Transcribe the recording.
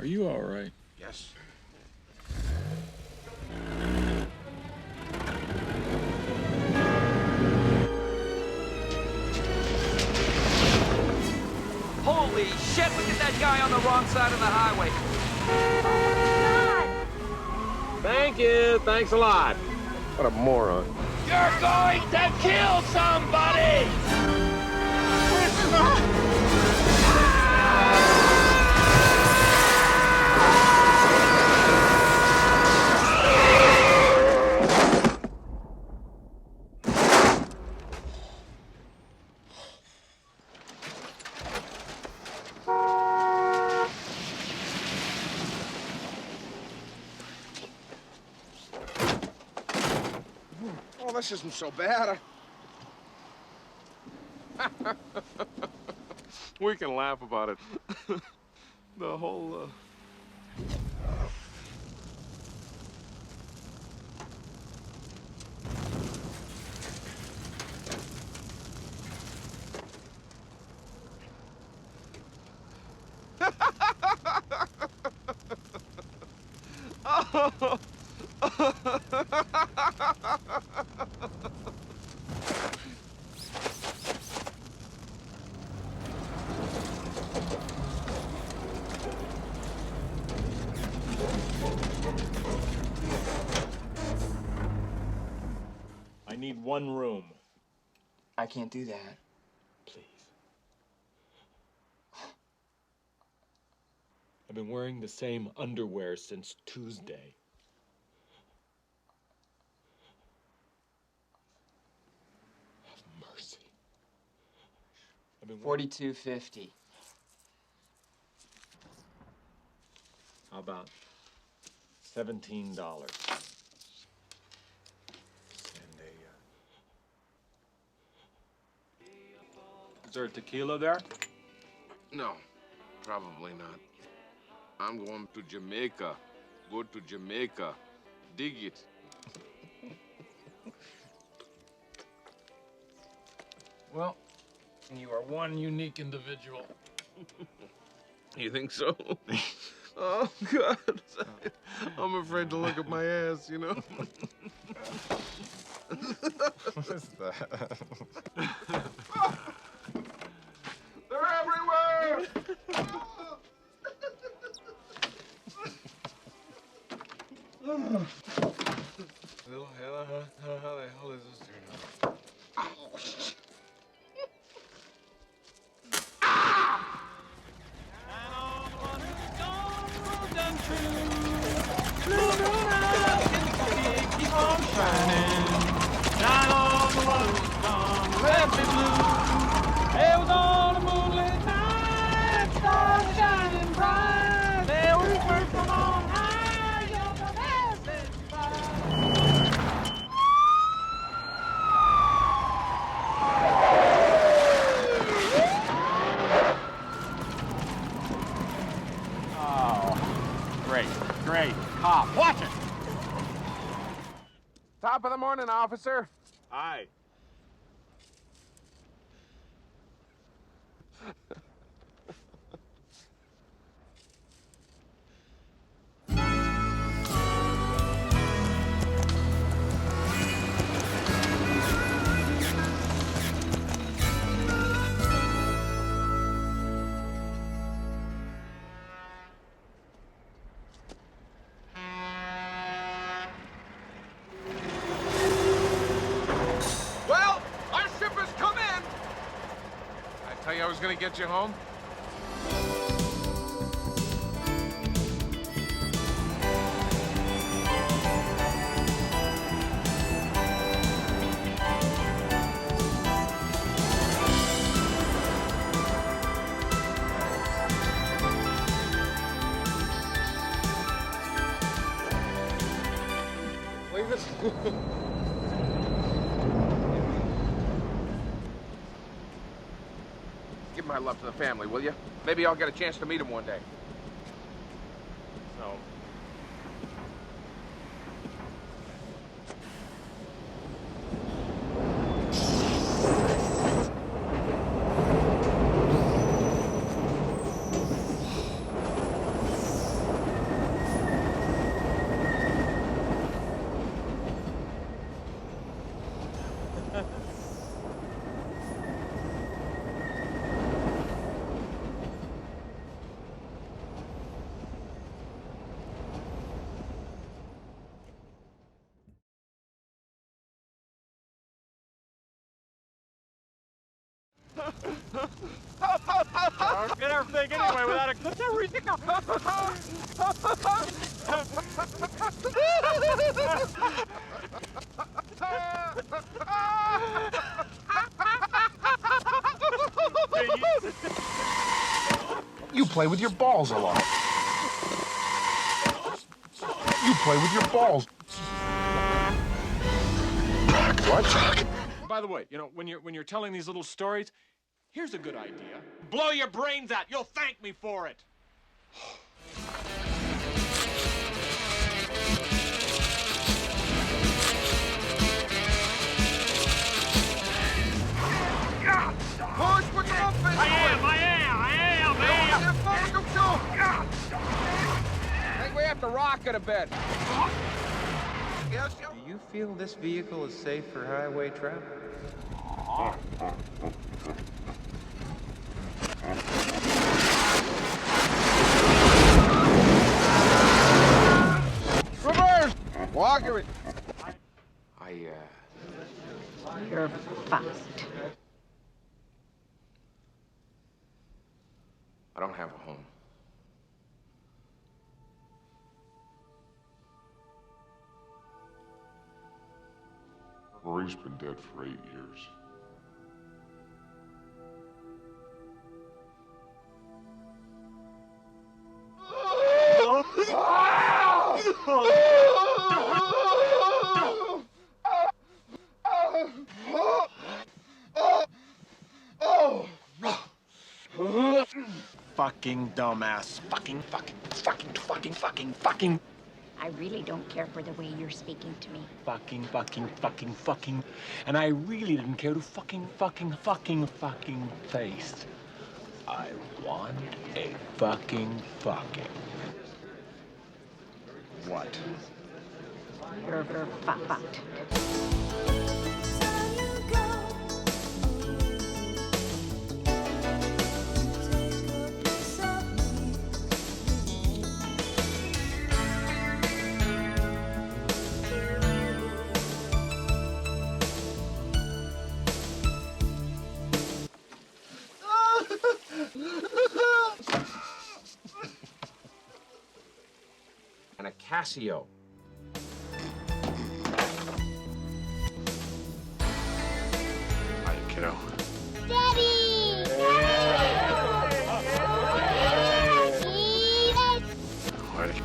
you all right? Yes. Holy shit, look at that guy on the wrong side of the highway. Oh, Thank you. Thanks a lot. What a moron. You're going to kill somebody! Oh, this isn't so bad. We can laugh about it. The whole, I need one room. I can't do that. Please. I've been wearing the same underwear since Tuesday. Have mercy. I've been wearing... $42.50. How about $17? Is there a tequila there? No, probably not. I'm going to Jamaica. Go to Jamaica. Dig it. Well, you are one unique individual. You think so? Oh, God. I'm afraid to look at my ass, you know? what is that? They're everywhere! How the hell is this dude? Great. Cop, watch it! Top of the morning, officer. Aye. Well, our ship has come in. I tell you I was gonna get you home. Leave it. Give my love to the family, will you? Maybe I'll get a chance to meet him one day. No. Get everything anyway without a... Get everything. You play with your balls a lot. You play with your balls. What? By the way, you know, when you're telling these little stories, here's a good idea. Blow your brains out. You'll thank me for it. Push, put your own fist I am. I think we have to rock it a bit. Yes, Do you feel this vehicle is safe for highway travel? Reverse! Walk it. You're fast. I don't have a home. Marie's been dead for 8 years. Fucking dumbass. Fucking. I really don't care for the way you're speaking to me. Fucking. And I really didn't care to fucking face. I want a fucking. What? You're fucked. And a Casio. Hi, kiddo. Why did you